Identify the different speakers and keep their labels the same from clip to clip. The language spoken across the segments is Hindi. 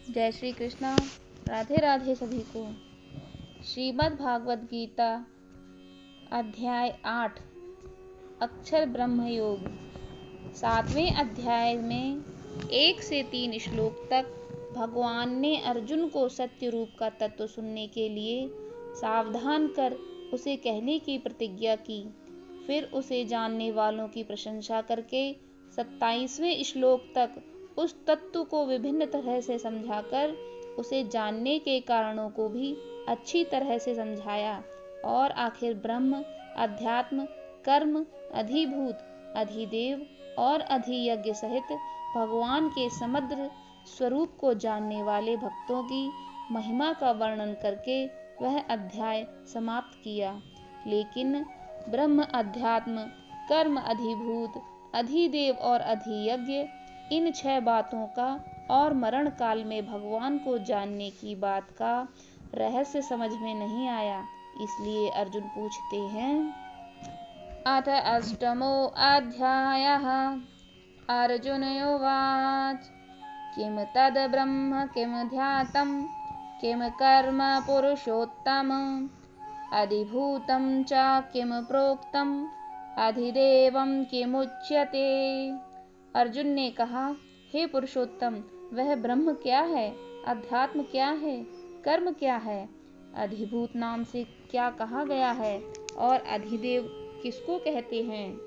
Speaker 1: जय श्री कृष्णा। राधे राधे सभी को। श्रीमद् भागवत गीता अध्याय 8 अक्षर ब्रह्म योग। 7वें अध्याय में 1 से 3 श्लोक तक भगवान ने अर्जुन को सत्य रूप का तत्व सुनने के लिए सावधान कर उसे कहने की प्रतिज्ञा की। फिर उसे जानने वालों की प्रशंसा करके 27वें श्लोक तक उस तत्व को विभिन्न तरह से समझाकर उसे जानने के कारणों को भी अच्छी तरह से समझाया और आखिर ब्रह्म, अध्यात्म, कर्म, अधिभूत, अधिदेव और अधियज्ञ सहित भगवान के समग्र स्वरूप को जानने वाले भक्तों की महिमा का वर्णन करके वह अध्याय समाप्त किया। लेकिन ब्रह्म, अध्यात्म, कर्म, अधिभूत, अधिदेव और अधियज्ञ इन 6 बातों का और मरण काल में भगवान को जानने की बात का रहस्य समझ में नहीं आया। इसलिए अर्जुन पूछते हैं, अथ अष्टमो अध्यायः। अर्जुन उवाच, किम तद् ब्रह्म किम ध्यातं किम कर्म पुरुषोत्तम अधिभूतं च किम प्रोक्तम अधिदेवं किमुच्यते। अर्जुन ने कहा, हे पुरुषोत्तम, वह ब्रह्म क्या है, अध्यात्म क्या है, कर्म क्या है, अधिभूत नाम से क्या कहा गया है और अधिदेव किसको कहते हैं।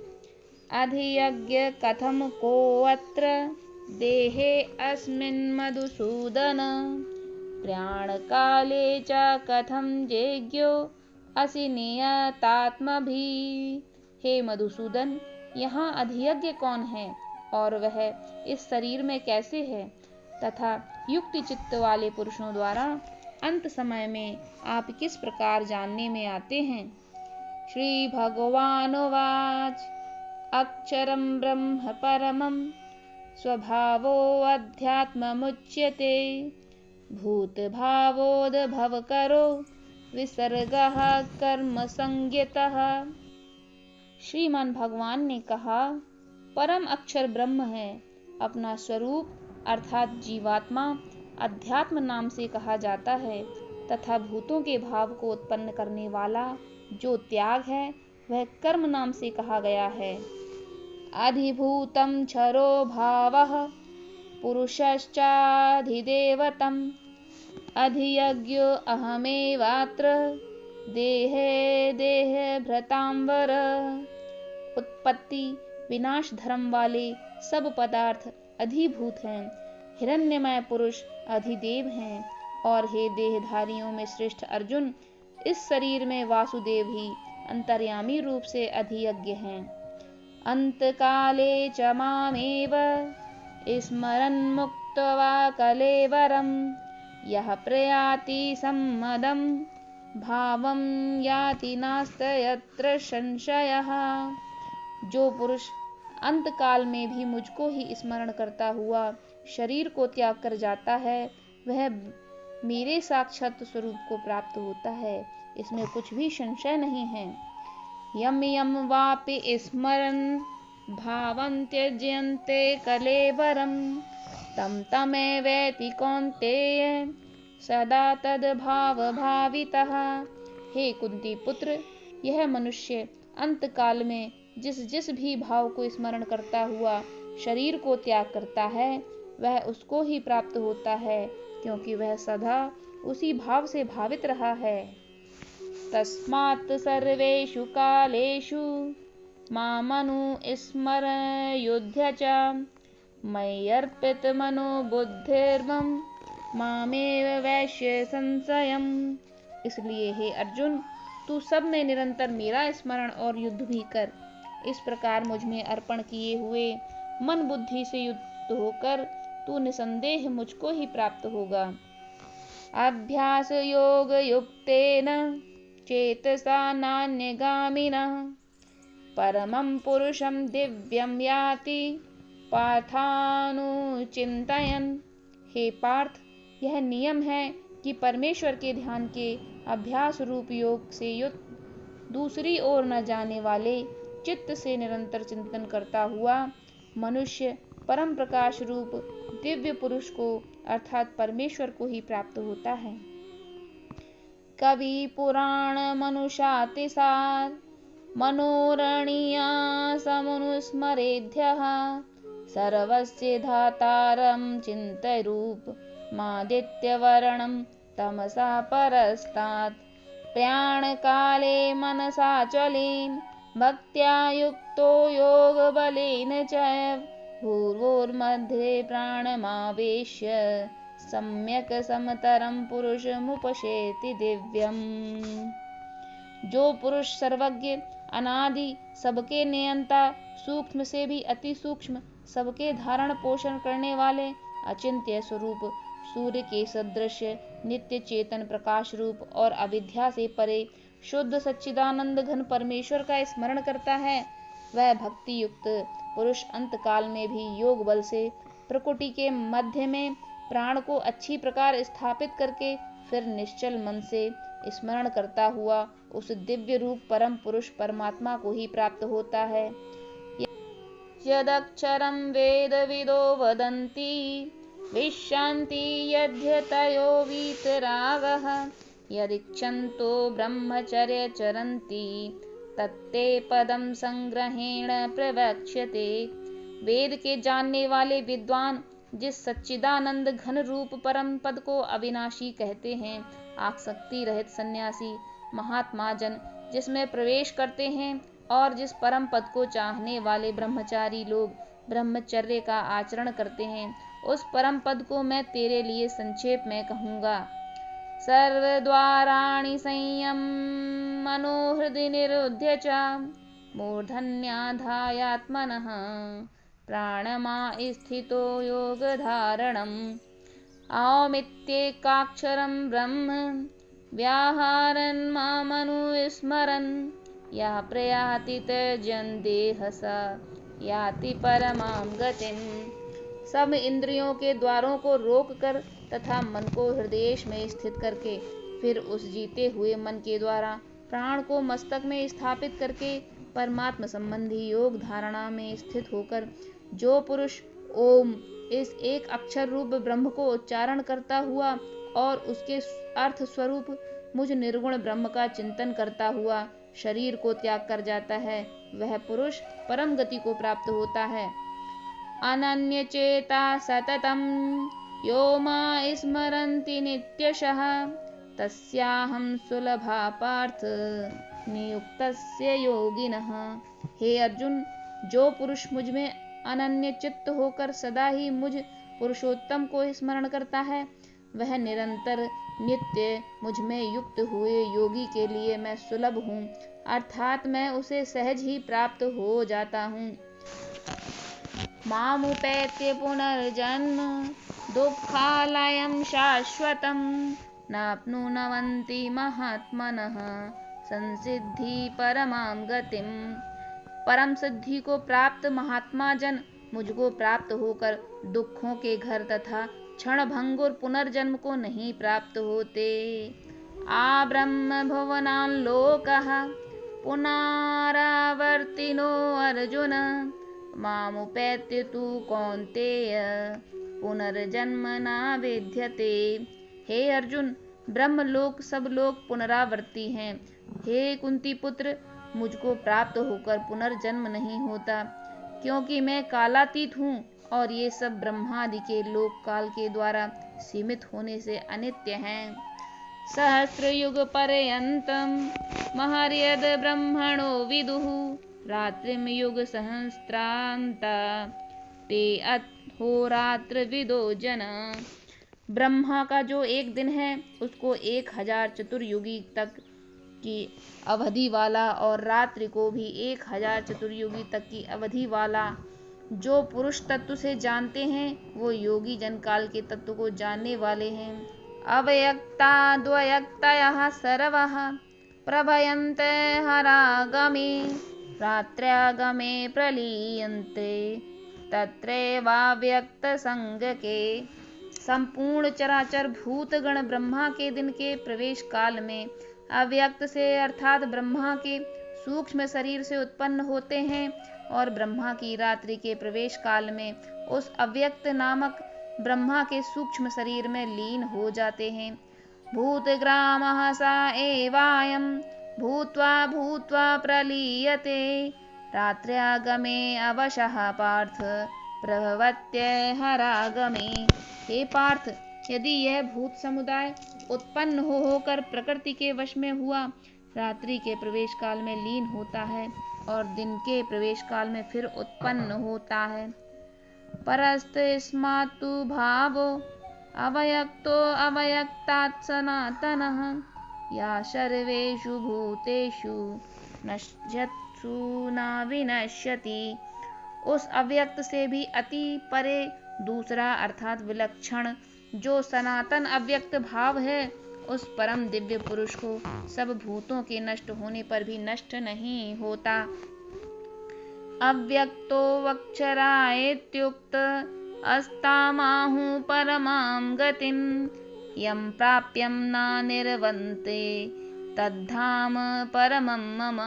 Speaker 1: अधियज्ञ कथम कोऽत्र देहे अस्मिन् मधुसूदन प्रयाण काले च कथम जेज्ञो असि नियतात्मभिः। हे मधुसूदन, यहाँ अधियज्ञ कौन है और वह इस शरीर में कैसे है तथा युक्ति चित्त वाले पुरुषों द्वारा अंत समय में आप किस प्रकार जानने में आते हैं। श्री भगवानुवाच, अक्षरं ब्रह्म परमं स्वभावो अध्यात्ममुच्यते भूतभावोद्भवकरो विसर्गः कर्म संज्ञितः। श्रीमान भगवान ने कहा, परम अक्षर ब्रह्म है। अपना स्वरूप अर्थात जीवात्मा अध्यात्म नाम से कहा जाता है तथा भूतों के भाव को उत्पन्न करने वाला जो त्याग है वह कर्म नाम से कहा गया है। अधिभूतं क्षरो भावः पुरुषश्चाधिदेवतम् अधियज्ञो अहमेवात्र देहे देहभृतांवर। उत्पत्ति विनाश धर्म वाले सब पदार्थ अधिभूत हैं, हिरण्यमय पुरुष अधिदेव हैं और हे देहधारियों में श्रेष्ठ अर्जुन, इस शरीर में वासुदेव ही अंतर्यामी रूप से अधियज्ञ हैं। अंतकाले च मामेव स्मरन् मुक्त्वा कलेवरं यः प्रयाति सम्मदं भावं याति नास्त्यत्र संशयः। जो पुरुष अंतकाल में भी मुझको ही स्मरण करता हुआ शरीर को त्याग कर जाता है वह मेरे साक्षात स्वरूप को प्राप्त होता है, इसमें कुछ भी संशय नहीं है। यम यम वापि स्मरन् भावं त्यज्यन्ते कलेवरं तं तमेवेति कौन्तेय सदा तद्भाव भावितः। हे कुंती पुत्र, यह मनुष्य अंतकाल में जिस जिस भी भाव को स्मरण करता हुआ शरीर को त्याग करता है वह उसको ही प्राप्त होता है, क्योंकि वह सदा उसी भाव से भावित रहा है। तस्मात् सर्वेषु कालेषु मामनुस्मरयुध्य च मय्यर्पित मनो बुद्धिर्मम मामेव वैश्य संशयम्। इसलिए हे अर्जुन, तू सब में निरंतर मेरा स्मरण और युद्ध भी कर। इस प्रकार मुझ में अर्पण किए हुए मन बुद्धि से युक्त होकर तू निसंदेह मुझको ही प्राप्त होगा। अभ्यास योग युक्तेन चेतसा नान्यगामिनः परमं पुरुषं दिव्यं याति पार्थानुचिन्तयन्। हे पार्थ, यह नियम है कि परमेश्वर के ध्यान के अभ्यास रूप योग से युक्त दूसरी ओर न जाने वाले चित्त से निरंतर चिंतन करता हुआ मनुष्य परम प्रकाश रूप दिव्य पुरुष को अर्थात परमेश्वर को ही प्राप्त होता है। कवि पुराण मनुषातिसार मनोरणीया समनुस्मरेद्यः सर्वस्य धातारं चिन्तरूप मादित्यवर्णं तमसा परस्तात् प्रयाणकाले मनसाचलेन भक्त्या युक्तो योगबलेन च भूर्वोर्मध्ये प्राणमावेश्य सम्यक समतरं पुरुषमुपशेति दिव्यम्। जो पुरुष सर्वज्ञ अनादि सबके नियंता सूक्ष्म से भी अति सूक्ष्म सबके धारण पोषण करने वाले अचिंत्य स्वरूप सूर्य के सदृश नित्य चेतन प्रकाश रूप और अविद्या से परे शुद्ध सच्चिदानंद घन परमेश्वर का स्मरण करता है, वह भक्ति युक्त पुरुष अंत काल में भी योग बल से प्रकृति के मध्य में प्राण को अच्छी प्रकार स्थापित करके फिर निश्चल मन से स्मरण करता हुआ उस दिव्य रूप परम पुरुष परमात्मा को ही प्राप्त होता है। यदक्षरं वेदविदो वदन्ति विश्यान्ति यद्यतयो वीतरागः यदिच्छन्तो ब्रह्मचर्य चरन्ति तत्ते पदम संग्रहेण प्रवक्ष्यते। वेद के जानने वाले विद्वान जिस सच्चिदानंद घन रूप परम पद को अविनाशी कहते हैं, आसक्ति रहित सन्यासी महात्मा जन जिसमें प्रवेश करते हैं और जिस परम पद को चाहने वाले ब्रह्मचारी लोग ब्रह्मचर्य का आचरण करते हैं, उस परम पद को मैं तेरे लिए संक्षेप में कहूँगा। सर्वद्वाराणि संयम मनोहृदि निरुध्य च मूर्धन्याधायात्मनः प्राणमा स्थितो योगधारणम् औमित्येकाक्षरं ब्रह्म व्याहारन् मामनुस्मरन् यः प्रयाति त्यजन् देहसा याति परमां गतिम्। सब इंद्रियों के द्वारों को रोक कर तथा मन को हृदय में स्थित करके फिर उस जीते हुए मन के द्वारा प्राण को मस्तक में स्थापित करके परमात्म संबंधी योग धारणा में स्थित होकर जो पुरुष ओम इस एक अक्षर रूप ब्रह्म को उच्चारण करता हुआ और उसके अर्थ स्वरूप मुझ निर्गुण ब्रह्म का चिंतन करता हुआ शरीर को त्याग कर जाता है, वह पुरुष परम गति को प्राप्त होता है। अनन्य चेता सततम यो मा स्मरन्ति नित्यशः तस्याहं सुलभा पार्थ नियुक्तस्य योगिनः। हे अर्जुन, जो पुरुष मुझ में अनन्य चित्त होकर सदा ही मुझ पुरुषोत्तम को स्मरण करता है, वह निरंतर नित्य मुझ में युक्त हुए योगी के लिए मैं सुलभ हूँ, अर्थात मैं उसे सहज ही प्राप्त हो जाता हूँ। मामुपैत्य पुनर्जन्म दुःखालयं शाश्वतं नाप्नुवन्ति महात्मनः संसिद्धि परमां गतिम्। परम सिद्धि को प्राप्त महात्मा जन मुझको प्राप्त होकर दुखों के घर तथा क्षण भंगुर पुनर्जन्म को नहीं प्राप्त होते। आ ब्रह्म भुवनान् लोकः पुनरावर्तिनो अर्जुन मामुपैत्य तु कौन्तेय पुनर्जन्म न विद्यते। हे अर्जुन, ब्रह्म लोक सब लोग पुनरावर्ती हैं। हे कुंती पुत्र, मुझको प्राप्त होकर पुनर्जन्म नहीं होता, क्योंकि मैं कालातीत हूँ और ये सब ब्रह्मादि के लोक काल के द्वारा सीमित होने से अनित्य हैं। सहस्रयुग पर्यन्तं महर्यद ब्रह्मणो विदुः रात्रिम युग सहस्रान्ता ते अहोरात्र विदो जन। ब्रह्मा का जो एक दिन है उसको 1000 चतुर्युगी तक की अवधि वाला और रात्रि को भी 1000 चतुर्युगी तक की अवधि वाला जो पुरुष तत्व से जानते हैं वो योगी जन काल के तत्व को जानने वाले हैं। अव्यक्ता द्वयक्तयः सर्वः प्रभयन्ते हरागमे रात्र्यागमे प्रलीयन्ते तत्रैवाव्यक्त संज्ञके। संपूर्ण चराचर भूतगण ब्रह्मा के दिन के प्रवेश काल में अव्यक्त से अर्थात ब्रह्मा के सूक्ष्म शरीर से उत्पन्न होते हैं और ब्रह्मा की रात्रि के प्रवेश काल में उस अव्यक्त नामक ब्रह्मा के सूक्ष्म शरीर में लीन हो जाते हैं। भूतग्रामः स एवायं भूत्वा भूत्वा प्रलीयते रात्र्यागमे अवशः पार्थ प्रभवत्यहरागमे। हे पार्थ, यदि यह भूत समुदाय उत्पन्न होकर प्रकृति के वश में हुआ, रात्रि के प्रवेश काल में लीन होता है और दिन के प्रवेश काल में फिर उत्पन्न होता है। परस्तस्मात्तु भावो अवयक्तो अवयक्तात् सनातनः या सर्वेषु भूतेषु नश्यत्सु न विनश्यति। उस अव्यक्त से भी अति परे दूसरा अर्थात विलक्षण जो सनातन अव्यक्त भाव है, उस परम दिव्य पुरुष को सब भूतों के नष्ट होने पर भी नष्ट नहीं होता। अव्यक्तो वक्षरायेत्युक्त अस्तामाहु परमां गतिं यं प्राप्यं न निर्वन्ते तद्धाम परमं मम।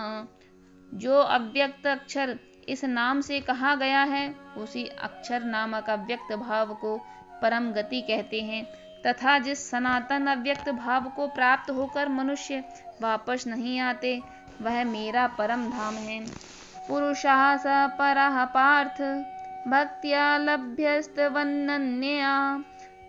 Speaker 1: जो अव्यक्त अक्षर इस नाम से कहा गया है, उसी अक्षर नामक अव्यक्त भाव को परम गति कहते हैं, तथा जिस सनातन अव्यक्त भाव को प्राप्त होकर मनुष्य वापस नहीं आते, वह मेरा परम धाम है। पुरुषः स परः पार्थ भक्त्या लभ्यस्तवनन्यया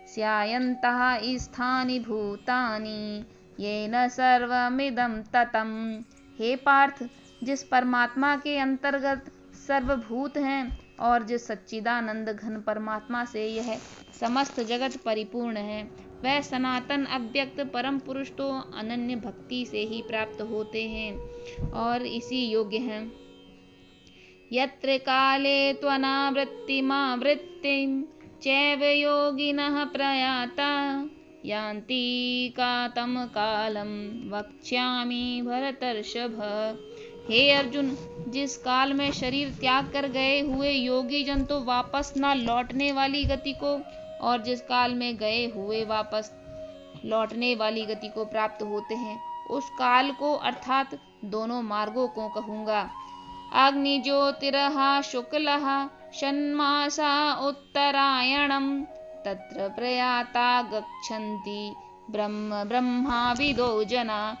Speaker 1: स्यायन्तः स्थानि भूतानि येन सर्वमिदं ततम्। हे पार्थ, जिस परमात्मा के अंतर्गत सर्वभूत हैं और जिस सच्चिदानंद घन परमात्मा से यह समस्त जगत परिपूर्ण है, वह सनातन अव्यक्त परम पुरुष तो अनन्य भक्ति से ही प्राप्त होते हैं और इसी योग्य हैं। यत्र काले त्वनावृत्तिमावृत्तिं चैव योगिनः प्रयाता यान्ति कातं कालं वक्ष्यामि भरतर्षभ। हे अर्जुन, जिस काल में शरीर त्याग कर गए हुए योगी जन तो वापस न लौटने वाली गति को, और जिस काल में गए हुए वापस लौटने वाली गति को प्राप्त होते हैं, उस काल को अर्थात दोनों मार्गों को कहूँगा। अग्निज्योतिरः शुक्लः षण्मासा उत्तरायणं तत्र प्रयाता गच्छन्ति ब्रह्माविदो जना।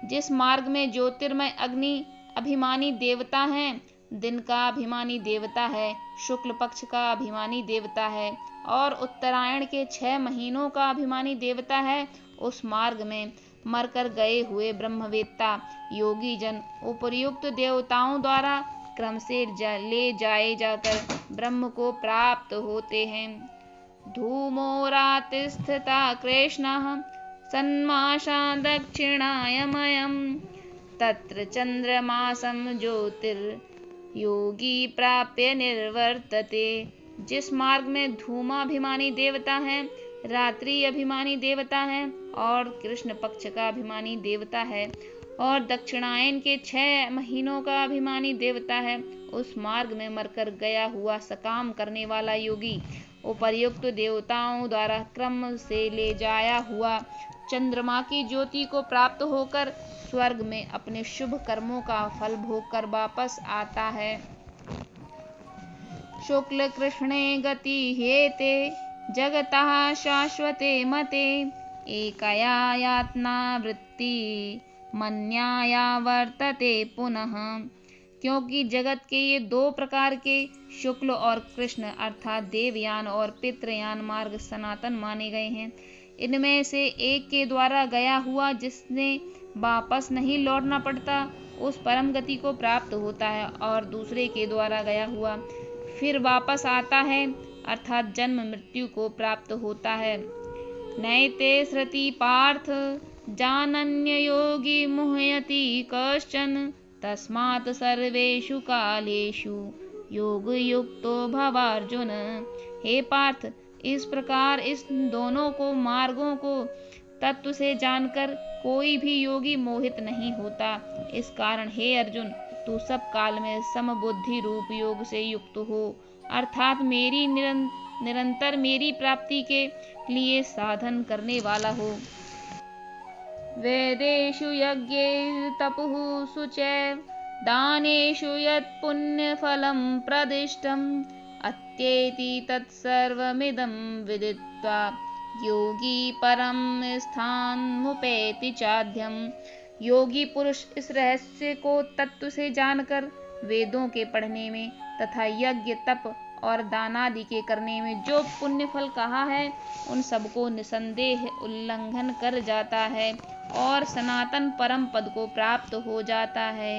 Speaker 1: जिस मार्ग में ज्योतिर्मय अग्नि अभिमानी देवता है, दिन का अभिमानी देवता है, शुक्ल पक्ष का अभिमानी देवता है और उत्तरायण के 6 महीनों का अभिमानी देवता है, उस मार्ग में मरकर गए हुए ब्रह्मवेत्ता योगी जन उपर्युक्त देवताओं द्वारा क्रम से ले जाए जाकर ब्रह्म को प्राप्त होते हैं। धूमो रातिस्थिता कृष्णः सन्मासा दक्षिणायमयम् तत्र चंद्रमासं ज्योतिर्योगी प्राप्य निर्वर्तते। जिस मार्ग में धूमाभिमानी देवता है, रात्रि अभिमानी देवता है और कृष्ण पक्ष का अभिमानी देवता है और दक्षिणायन के 6 महीनों का अभिमानी देवता है, उस मार्ग में मरकर गया हुआ सकाम करने वाला योगी उपर्युक्त देवताओं द्वारा क्रम से ले जाया हुआ चंद्रमा की ज्योति को प्राप्त होकर स्वर्ग में अपने शुभ कर्मों का फल भोग कर वापस आता है। शुक्ल कृष्णे गति हेते जगतः शाश्वते मते एकया यातना वृत्ति मन्याया वर्तते पुनः। क्योंकि जगत के ये 2 प्रकार के शुक्ल और कृष्ण अर्थात देवयान और पितृयान मार्ग सनातन माने गए हैं। इनमें से एक के द्वारा गया हुआ जिसने वापस नहीं लौटना पड़ता, उस परम गति को प्राप्त होता है और दूसरे के द्वारा गया हुआ फिर वापस आता है अर्थात जन्म मृत्यु को प्राप्त होता है। नैते श्रुति पार्थ जानन्य योगी मुह्यति कश्चन तस्मात् सर्वेषु कालेषु योग युक्तो भवार्जुन। हे पार्थ, इस प्रकार इस दोनों को मार्गों को तत्व से जानकर कोई भी योगी मोहित नहीं होता। इस कारण हे अर्जुन, तू सब काल में समबुद्धि रूप योग से युक्त हो अर्थात मेरी निरंतर मेरी प्राप्ति के लिए साधन करने वाला हो। वेदेषु यज्ञे तपुः शुचैव दानेषु यत् पुण्यफलं प्रदिष्टम् अत्येति तत्सर्वमिदं विदित्वा योगी परम स्थानमुपैति चाद्यम्। योगी पुरुष इस रहस्य को तत्व से जानकर वेदों के पढ़ने में तथा यज्ञ तप और दानादि के करने में जो पुण्य फल कहा है उन सबको निसंदेह उल्लंघन कर जाता है और सनातन परम पद को प्राप्त हो जाता है।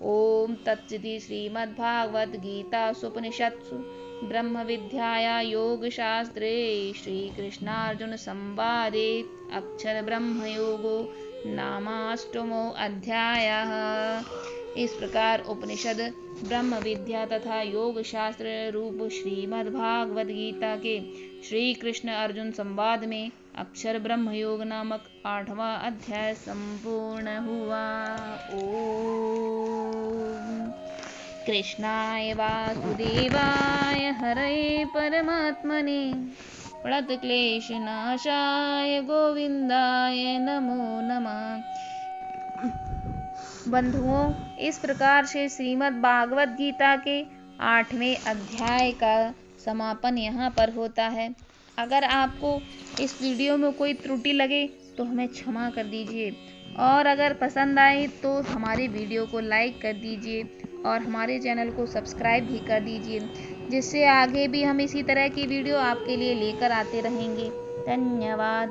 Speaker 1: ओम तत्सदिति श्रीमद्भागवत गीता उपनिषत्सु ब्रह्म विद्याया योग शास्त्रे श्री कृष्णार्जुन संवादे अक्षर ब्रह्म योगो नामाष्टमो अध्यायः। इस प्रकार उपनिषद ब्रह्म विद्या तथा योग शास्त्र रूप श्रीमद् भागवत गीता के श्री कृष्ण अर्जुन संवाद में अक्षर ब्रह्म योग नामक 8वां अध्याय संपूर्ण हुआ। ओम कृष्णाय वासुदेवाय हरे परमात्मने प्रणतक्लेशनाशाय गोविंदाय नमो नमः। बंधुओं, इस प्रकार से श्रीमद् भागवत गीता के 8वें अध्याय का समापन यहाँ पर होता है। अगर आपको इस वीडियो में कोई त्रुटि लगे तो हमें क्षमा कर दीजिए और अगर पसंद आए तो हमारे वीडियो को लाइक कर दीजिए और हमारे चैनल को सब्सक्राइब भी कर दीजिए, जिससे आगे भी हम इसी तरह की वीडियो आपके लिए लेकर आते रहेंगे। धन्यवाद।